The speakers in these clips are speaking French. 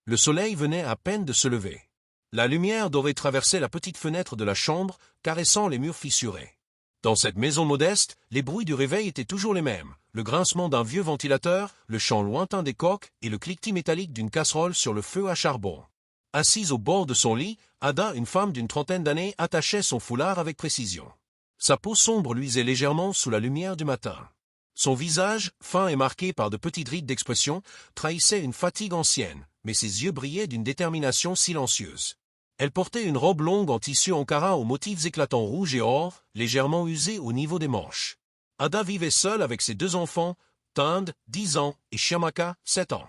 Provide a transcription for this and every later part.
Le soleil venait à peine de se lever. La lumière dorée traversait la petite fenêtre de la chambre, caressant les murs fissurés. Dans cette maison modeste, les bruits du réveil étaient toujours les mêmes. Le grincement d'un vieux ventilateur, le chant lointain des coqs et le cliquetis métallique d'une casserole sur le feu à charbon. Assise au bord de son lit, Ada, une femme d'une trentaine d'années, attachait son foulard avec précision. Sa peau sombre luisait légèrement sous la lumière du matin. Son visage, fin et marqué par de petites rides d'expression, trahissait une fatigue ancienne, mais ses yeux brillaient d'une détermination silencieuse. Elle portait une robe longue en tissu ankara aux motifs éclatants rouge et or, légèrement usée au niveau des manches. Ada vivait seule avec ses deux enfants, Tund, 10 ans, et Shamaka, 7 ans.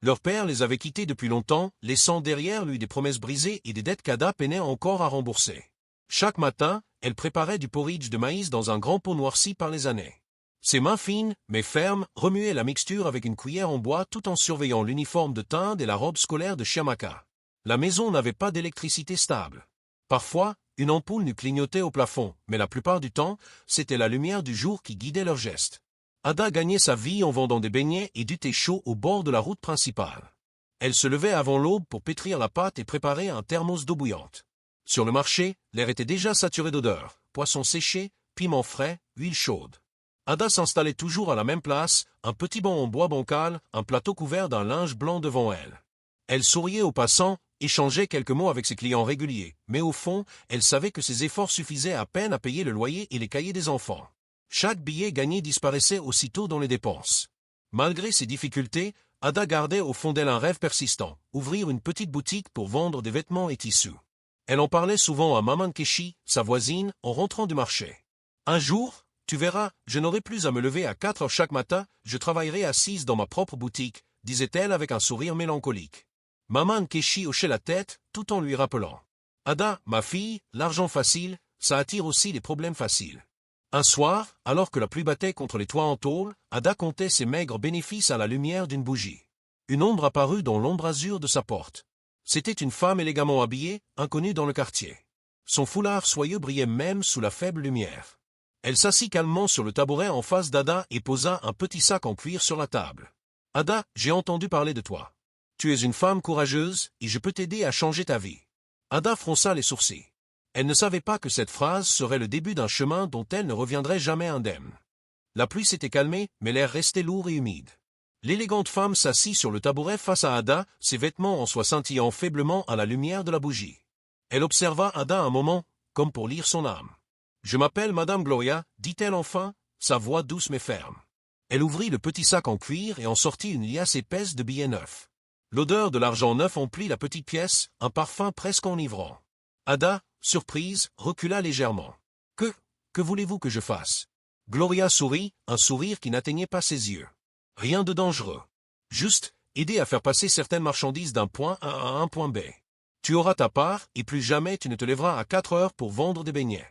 Leur père les avait quittés depuis longtemps, laissant derrière lui des promesses brisées et des dettes qu'Ada peinait encore à rembourser. Chaque matin, elle préparait du porridge de maïs dans un grand pot noirci par les années. Ses mains fines, mais fermes, remuaient la mixture avec une cuillère en bois tout en surveillant l'uniforme de Tund et la robe scolaire de Shamaka. La maison n'avait pas d'électricité stable. Parfois, une ampoule n'eût clignoté au plafond, mais la plupart du temps, c'était la lumière du jour qui guidait leurs gestes. Ada gagnait sa vie en vendant des beignets et du thé chaud au bord de la route principale. Elle se levait avant l'aube pour pétrir la pâte et préparer un thermos d'eau bouillante. Sur le marché, l'air était déjà saturé d'odeurs, poissons séchés, piments frais, huile chaude. Ada s'installait toujours à la même place, un petit banc en bois bancal, un plateau couvert d'un linge blanc devant elle. Elle souriait aux passants, échangeait quelques mots avec ses clients réguliers, mais au fond, elle savait que ses efforts suffisaient à peine à payer le loyer et les cahiers des enfants. Chaque billet gagné disparaissait aussitôt dans les dépenses. Malgré ces difficultés, Ada gardait au fond d'elle un rêve persistant, ouvrir une petite boutique pour vendre des vêtements et tissus. Elle en parlait souvent à Maman Keshi, sa voisine, en rentrant du marché. Un jour, tu verras, je n'aurai plus à me lever à 4 heures chaque matin, je travaillerai assise dans ma propre boutique, disait-elle avec un sourire mélancolique. Maman Keshi hochait la tête, tout en lui rappelant. Ada, ma fille, l'argent facile, ça attire aussi les problèmes faciles. Un soir, alors que la pluie battait contre les toits en tôle, Ada comptait ses maigres bénéfices à la lumière d'une bougie. Une ombre apparut dans l'embrasure de sa porte. C'était une femme élégamment habillée, inconnue dans le quartier. Son foulard soyeux brillait même sous la faible lumière. Elle s'assit calmement sur le tabouret en face d'Ada et posa un petit sac en cuir sur la table. « Ada, j'ai entendu parler de toi. Tu es une femme courageuse et je peux t'aider à changer ta vie. » Ada fronça les sourcils. Elle ne savait pas que cette phrase serait le début d'un chemin dont elle ne reviendrait jamais indemne. La pluie s'était calmée, mais l'air restait lourd et humide. L'élégante femme s'assit sur le tabouret face à Ada, ses vêtements en soie scintillant faiblement à la lumière de la bougie. Elle observa Ada un moment, comme pour lire son âme. « Je m'appelle Madame Gloria, dit-elle enfin, sa voix douce mais ferme. » Elle ouvrit le petit sac en cuir et en sortit une liasse épaisse de billets neufs. L'odeur de l'argent neuf emplit la petite pièce, un parfum presque enivrant. Ada, surprise, recula légèrement. « Que voulez-vous que je fasse ?» Gloria sourit, un sourire qui n'atteignait pas ses yeux. « Rien de dangereux. Juste, aider à faire passer certaines marchandises d'un point A à un point B. Tu auras ta part, et plus jamais tu ne te lèveras à 4 heures pour vendre des beignets. »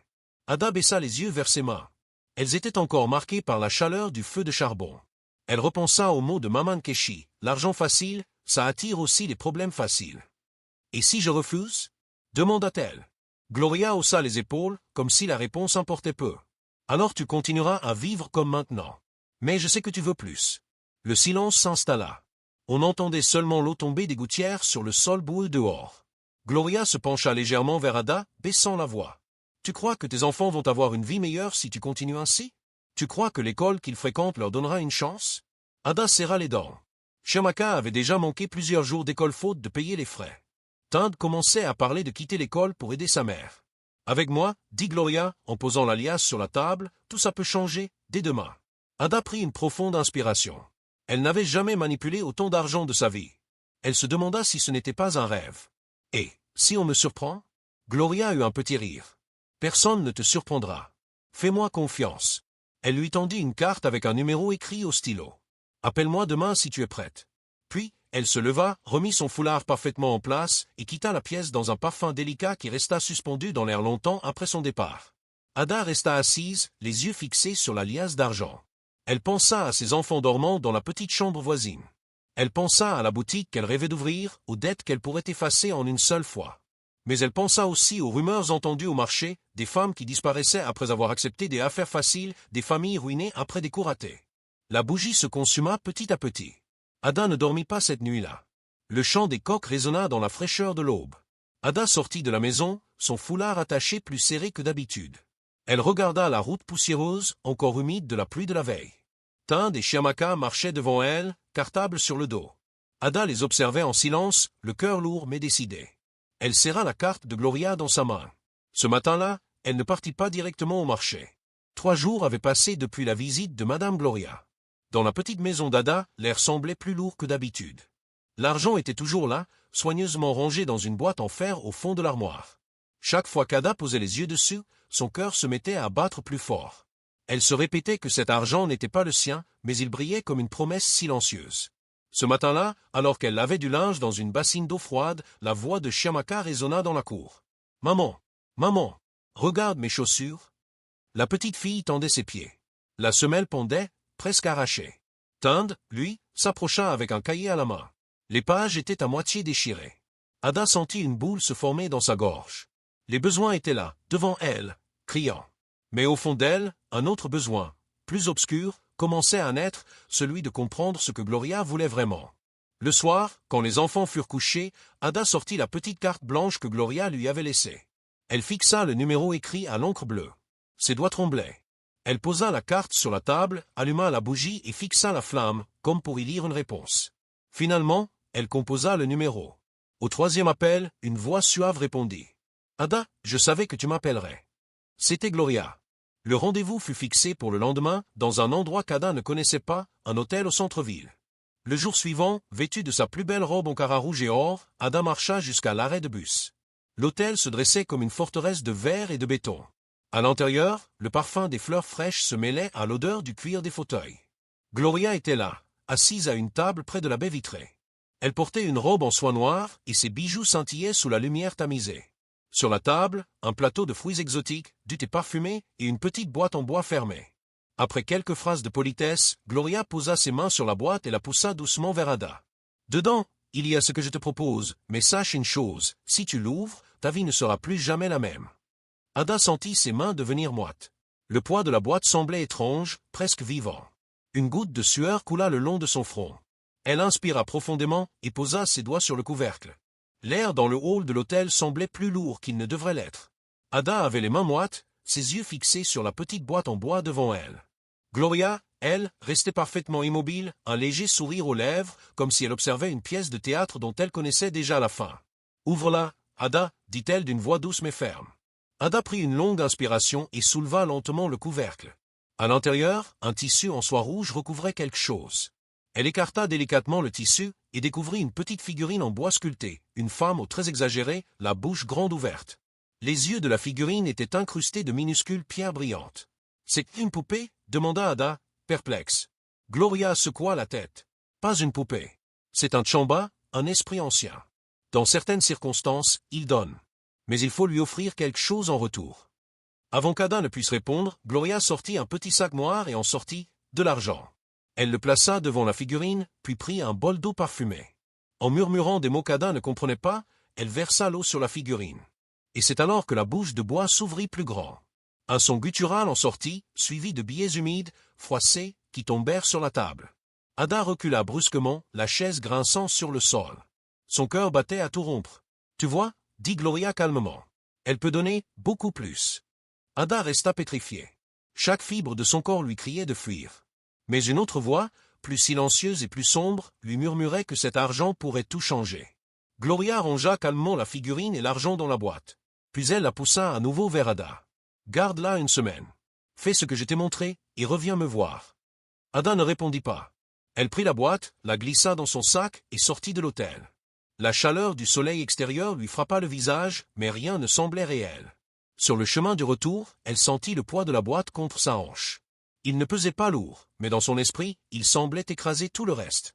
Ada baissa les yeux vers ses mains. Elles étaient encore marquées par la chaleur du feu de charbon. Elle repensa aux mots de Maman Keshi. « L'argent facile, ça attire aussi les problèmes faciles. »« Et si je refuse ?» demanda-t-elle. Gloria haussa les épaules, comme si la réponse importait peu. « Alors tu continueras à vivre comme maintenant. Mais je sais que tu veux plus. » Le silence s'installa. On entendait seulement l'eau tomber des gouttières sur le sol boueux dehors. Gloria se pencha légèrement vers Ada, baissant la voix. « Tu crois que tes enfants vont avoir une vie meilleure si tu continues ainsi? Tu crois que l'école qu'ils fréquentent leur donnera une chance ?» Ada serra les dents. Shamaka avait déjà manqué plusieurs jours d'école faute de payer les frais. Tund commençait à parler de quitter l'école pour aider sa mère. « Avec moi, dit Gloria, en posant la liasse sur la table, tout ça peut changer, dès demain. » Ada prit une profonde inspiration. Elle n'avait jamais manipulé autant d'argent de sa vie. Elle se demanda si ce n'était pas un rêve. « Et, si on me surprend ?» Gloria eut un petit rire. « Personne ne te surprendra. Fais-moi confiance. » Elle lui tendit une carte avec un numéro écrit au stylo. « Appelle-moi demain si tu es prête. » Puis, elle se leva, remit son foulard parfaitement en place et quitta la pièce dans un parfum délicat qui resta suspendu dans l'air longtemps après son départ. Ada resta assise, les yeux fixés sur la liasse d'argent. Elle pensa à ses enfants dormant dans la petite chambre voisine. Elle pensa à la boutique qu'elle rêvait d'ouvrir, aux dettes qu'elle pourrait effacer en une seule fois. Mais elle pensa aussi aux rumeurs entendues au marché, des femmes qui disparaissaient après avoir accepté des affaires faciles, des familles ruinées après des coups ratés. La bougie se consuma petit à petit. Ada ne dormit pas cette nuit-là. Le chant des coqs résonna dans la fraîcheur de l'aube. Ada sortit de la maison, son foulard attaché plus serré que d'habitude. Elle regarda la route poussiéreuse, encore humide de la pluie de la veille. Tind et Chiamaka marchaient devant elle, cartables sur le dos. Ada les observait en silence, le cœur lourd mais décidé. Elle serra la carte de Gloria dans sa main. Ce matin-là, elle ne partit pas directement au marché. 3 jours avaient passé depuis la visite de Madame Gloria. Dans la petite maison d'Ada, l'air semblait plus lourd que d'habitude. L'argent était toujours là, soigneusement rangé dans une boîte en fer au fond de l'armoire. Chaque fois qu'Ada posait les yeux dessus, son cœur se mettait à battre plus fort. Elle se répétait que cet argent n'était pas le sien, mais il brillait comme une promesse silencieuse. Ce matin-là, alors qu'elle lavait du linge dans une bassine d'eau froide, la voix de Chiamaka résonna dans la cour. « Maman, maman, regarde mes chaussures. » La petite fille tendait ses pieds. La semelle pendait, presque arrachée. Tind, lui, s'approcha avec un cahier à la main. Les pages étaient à moitié déchirées. Ada sentit une boule se former dans sa gorge. Les besoins étaient là, devant elle, criant. Mais au fond d'elle, un autre besoin, plus obscur, commençait à naître, celui de comprendre ce que Gloria voulait vraiment. Le soir, quand les enfants furent couchés, Ada sortit la petite carte blanche que Gloria lui avait laissée. Elle fixa le numéro écrit à l'encre bleue. Ses doigts tremblaient. Elle posa la carte sur la table, alluma la bougie et fixa la flamme, comme pour y lire une réponse. Finalement, elle composa le numéro. Au 3e appel, une voix suave répondit. « Ada, je savais que tu m'appellerais. » C'était Gloria. Le rendez-vous fut fixé pour le lendemain, dans un endroit qu'Ada ne connaissait pas, un hôtel au centre-ville. Le jour suivant, vêtue de sa plus belle robe en carat rouge et or, Ada marcha jusqu'à l'arrêt de bus. L'hôtel se dressait comme une forteresse de verre et de béton. À l'intérieur, le parfum des fleurs fraîches se mêlait à l'odeur du cuir des fauteuils. Gloria était là, assise à une table près de la baie vitrée. Elle portait une robe en soie noire et ses bijoux scintillaient sous la lumière tamisée. Sur la table, un plateau de fruits exotiques, du thé parfumé et une petite boîte en bois fermée. Après quelques phrases de politesse, Gloria posa ses mains sur la boîte et la poussa doucement vers Ada. « Dedans, il y a ce que je te propose, mais sache une chose, si tu l'ouvres, ta vie ne sera plus jamais la même. » Ada sentit ses mains devenir moites. Le poids de la boîte semblait étrange, presque vivant. Une goutte de sueur coula le long de son front. Elle inspira profondément et posa ses doigts sur le couvercle. L'air dans le hall de l'hôtel semblait plus lourd qu'il ne devrait l'être. Ada avait les mains moites, ses yeux fixés sur la petite boîte en bois devant elle. Gloria, elle, restait parfaitement immobile, un léger sourire aux lèvres, comme si elle observait une pièce de théâtre dont elle connaissait déjà la fin. « Ouvre-la, Ada, dit-elle d'une voix douce mais ferme. Ada prit une longue inspiration et souleva lentement le couvercle. À l'intérieur, un tissu en soie rouge recouvrait quelque chose. Elle écarta délicatement le tissu et découvrit une petite figurine en bois sculpté, une femme aux traits exagérés, la bouche grande ouverte. Les yeux de la figurine étaient incrustés de minuscules pierres brillantes. « C'est une poupée ?» demanda Ada, perplexe. Gloria secoua la tête. « Pas une poupée. C'est un Chamba, un esprit ancien. Dans certaines circonstances, il donne. Mais il faut lui offrir quelque chose en retour. » Avant qu'Ada ne puisse répondre, Gloria sortit un petit sac noir et en sortit de l'argent. Elle le plaça devant la figurine, puis prit un bol d'eau parfumée. En murmurant des mots qu'Ada ne comprenait pas, elle versa l'eau sur la figurine. Et c'est alors que la bouche de bois s'ouvrit plus grand. Un son guttural en sortit, suivi de billets humides, froissés, qui tombèrent sur la table. Ada recula brusquement, la chaise grinçant sur le sol. Son cœur battait à tout rompre. « Tu vois ?» dit Gloria calmement. « Elle peut donner beaucoup plus. » Ada resta pétrifiée. Chaque fibre de son corps lui criait de fuir. Mais une autre voix, plus silencieuse et plus sombre, lui murmurait que cet argent pourrait tout changer. Gloria rangea calmement la figurine et l'argent dans la boîte. Puis elle la poussa à nouveau vers Ada. « Garde-la une semaine. Fais ce que je t'ai montré, et reviens me voir. » Ada ne répondit pas. Elle prit la boîte, la glissa dans son sac et sortit de l'hôtel. La chaleur du soleil extérieur lui frappa le visage, mais rien ne semblait réel. Sur le chemin du retour, elle sentit le poids de la boîte contre sa hanche. Il ne pesait pas lourd, mais dans son esprit, il semblait écraser tout le reste.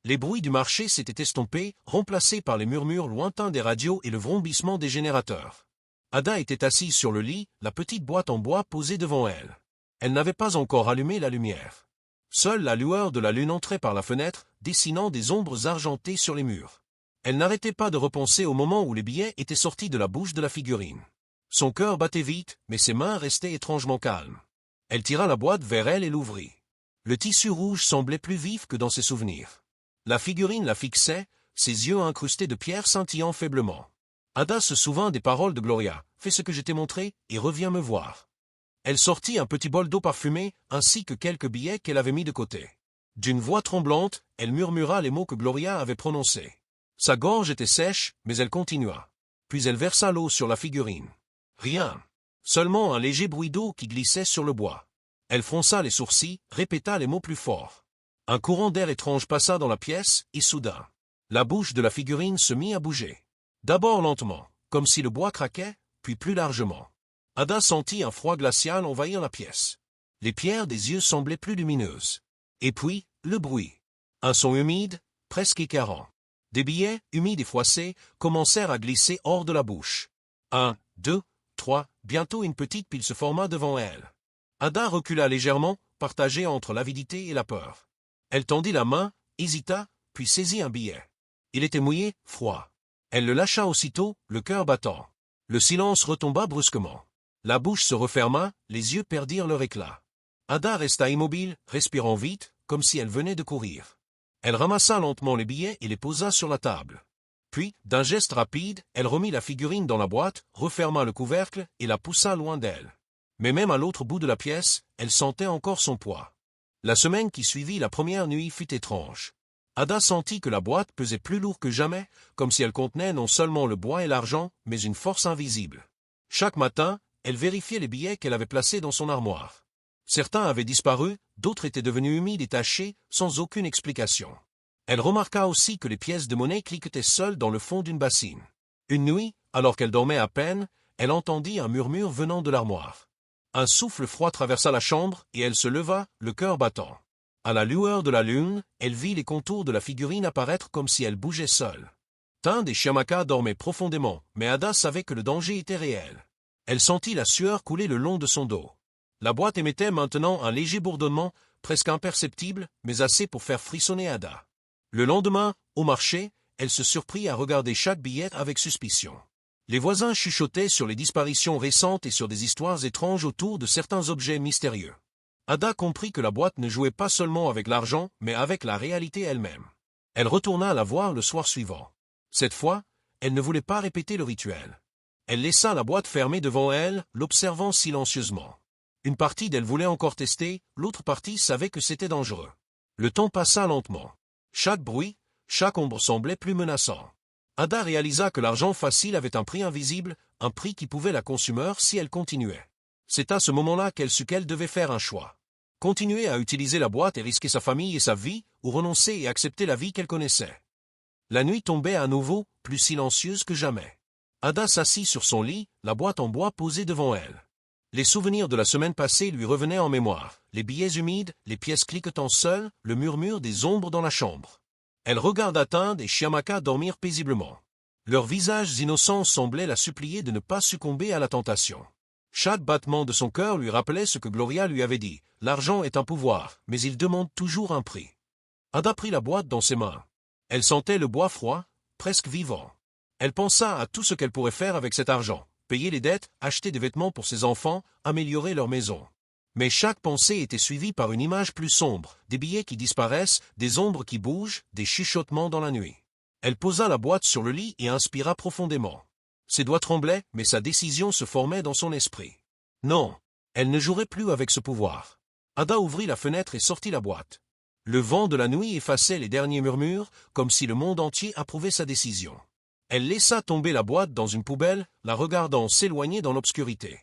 Les bruits du marché s'étaient estompés, remplacés par les murmures lointains des radios et le vrombissement des générateurs. Ada était assise sur le lit, la petite boîte en bois posée devant elle. Elle n'avait pas encore allumé la lumière. Seule la lueur de la lune entrait par la fenêtre, dessinant des ombres argentées sur les murs. Elle n'arrêtait pas de repenser au moment où les billets étaient sortis de la bouche de la figurine. Son cœur battait vite, mais ses mains restaient étrangement calmes. Elle tira la boîte vers elle et l'ouvrit. Le tissu rouge semblait plus vif que dans ses souvenirs. La figurine la fixait, ses yeux incrustés de pierre scintillant faiblement. Ada se souvint des paroles de Gloria, « Fais ce que je t'ai montré, et reviens me voir. » Elle sortit un petit bol d'eau parfumée, ainsi que quelques billets qu'elle avait mis de côté. D'une voix tremblante, elle murmura les mots que Gloria avait prononcés. Sa gorge était sèche, mais elle continua. Puis elle versa l'eau sur la figurine. Rien. Seulement un léger bruit d'eau qui glissait sur le bois. Elle fronça les sourcils, répéta les mots plus forts. Un courant d'air étrange passa dans la pièce, et soudain, la bouche de la figurine se mit à bouger. D'abord lentement, comme si le bois craquait, puis plus largement. Ada sentit un froid glacial envahir la pièce. Les pierres des yeux semblaient plus lumineuses. Et puis, le bruit. Un son humide, presque écœurant. Des billets, humides et froissés, commencèrent à glisser hors de la bouche. 1, 2, 3, bientôt une petite pile se forma devant elle. Ada recula légèrement, partagée entre l'avidité et la peur. Elle tendit la main, hésita, puis saisit un billet. Il était mouillé, froid. Elle le lâcha aussitôt, le cœur battant. Le silence retomba brusquement. La bouche se referma, les yeux perdirent leur éclat. Ada resta immobile, respirant vite, comme si elle venait de courir. Elle ramassa lentement les billets et les posa sur la table. Puis, d'un geste rapide, elle remit la figurine dans la boîte, referma le couvercle et la poussa loin d'elle. Mais même à l'autre bout de la pièce, elle sentait encore son poids. La semaine qui suivit la première nuit fut étrange. Ada sentit que la boîte pesait plus lourd que jamais, comme si elle contenait non seulement le bois et l'argent, mais une force invisible. Chaque matin, elle vérifiait les billets qu'elle avait placés dans son armoire. Certains avaient disparu, d'autres étaient devenus humides et tachés, sans aucune explication. Elle remarqua aussi que les pièces de monnaie cliquetaient seules dans le fond d'une bassine. Une nuit, alors qu'elle dormait à peine, elle entendit un murmure venant de l'armoire. Un souffle froid traversa la chambre, et elle se leva, le cœur battant. À la lueur de la lune, elle vit les contours de la figurine apparaître comme si elle bougeait seule. Tind et Chiamaka dormaient profondément, mais Ada savait que le danger était réel. Elle sentit la sueur couler le long de son dos. La boîte émettait maintenant un léger bourdonnement, presque imperceptible, mais assez pour faire frissonner Ada. Le lendemain, au marché, elle se surprit à regarder chaque billet avec suspicion. Les voisins chuchotaient sur les disparitions récentes et sur des histoires étranges autour de certains objets mystérieux. Ada comprit que la boîte ne jouait pas seulement avec l'argent, mais avec la réalité elle-même. Elle retourna la voir le soir suivant. Cette fois, elle ne voulait pas répéter le rituel. Elle laissa la boîte fermée devant elle, l'observant silencieusement. Une partie d'elle voulait encore tester, l'autre partie savait que c'était dangereux. Le temps passa lentement. Chaque bruit, chaque ombre semblait plus menaçant. Ada réalisa que l'argent facile avait un prix invisible, un prix qui pouvait la consumer si elle continuait. C'est à ce moment-là qu'elle sut qu'elle devait faire un choix. Continuer à utiliser la boîte et risquer sa famille et sa vie, ou renoncer et accepter la vie qu'elle connaissait. La nuit tombait à nouveau, plus silencieuse que jamais. Ada s'assit sur son lit, la boîte en bois posée devant elle. Les souvenirs de la semaine passée lui revenaient en mémoire, les billets humides, les pièces cliquetant seules, le murmure des ombres dans la chambre. Elle regarda Tind et Chiamaka dormir paisiblement. Leurs visages innocents semblaient la supplier de ne pas succomber à la tentation. Chaque battement de son cœur lui rappelait ce que Gloria lui avait dit. L'argent est un pouvoir, mais il demande toujours un prix. Ada prit la boîte dans ses mains. Elle sentait le bois froid, presque vivant. Elle pensa à tout ce qu'elle pourrait faire avec cet argent. Payer les dettes, acheter des vêtements pour ses enfants, améliorer leur maison. Mais chaque pensée était suivie par une image plus sombre, des billets qui disparaissent, des ombres qui bougent, des chuchotements dans la nuit. Elle posa la boîte sur le lit et inspira profondément. Ses doigts tremblaient, mais sa décision se formait dans son esprit. Non, elle ne jouerait plus avec ce pouvoir. Ada ouvrit la fenêtre et sortit la boîte. Le vent de la nuit effaçait les derniers murmures, comme si le monde entier approuvait sa décision. Elle laissa tomber la boîte dans une poubelle, la regardant s'éloigner dans l'obscurité.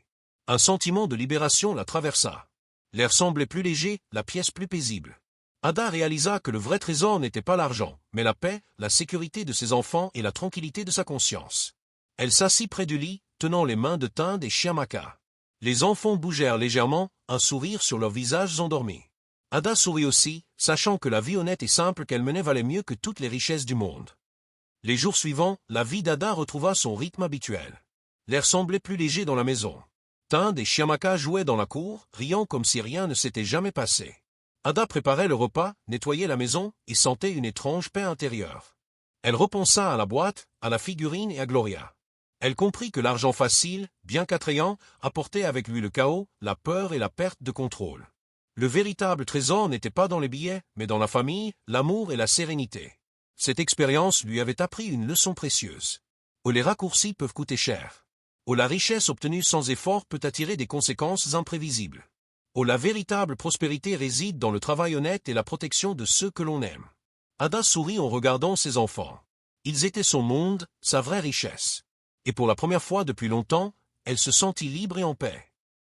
Un sentiment de libération la traversa. L'air semblait plus léger, la pièce plus paisible. Ada réalisa que le vrai trésor n'était pas l'argent, mais la paix, la sécurité de ses enfants et la tranquillité de sa conscience. Elle s'assit près du lit, tenant les mains de Tind et Chiamaka. Les enfants bougèrent légèrement, un sourire sur leurs visages endormis. Ada sourit aussi, sachant que la vie honnête et simple qu'elle menait valait mieux que toutes les richesses du monde. Les jours suivants, la vie d'Ada retrouva son rythme habituel. L'air semblait plus léger dans la maison. Tind et Chiamaka jouaient dans la cour, riant comme si rien ne s'était jamais passé. Ada préparait le repas, nettoyait la maison et sentait une étrange paix intérieure. Elle repensa à la boîte, à la figurine et à Gloria. Elle comprit que l'argent facile, bien qu'attrayant, apportait avec lui le chaos, la peur et la perte de contrôle. Le véritable trésor n'était pas dans les billets, mais dans la famille, l'amour et la sérénité. Cette expérience lui avait appris une leçon précieuse. Oh, les raccourcis peuvent coûter cher. Oh, la richesse obtenue sans effort peut attirer des conséquences imprévisibles. Oh, la véritable prospérité réside dans le travail honnête et la protection de ceux que l'on aime. Ada sourit en regardant ses enfants. Ils étaient son monde, sa vraie richesse. Et pour la première fois depuis longtemps, elle se sentit libre et en paix.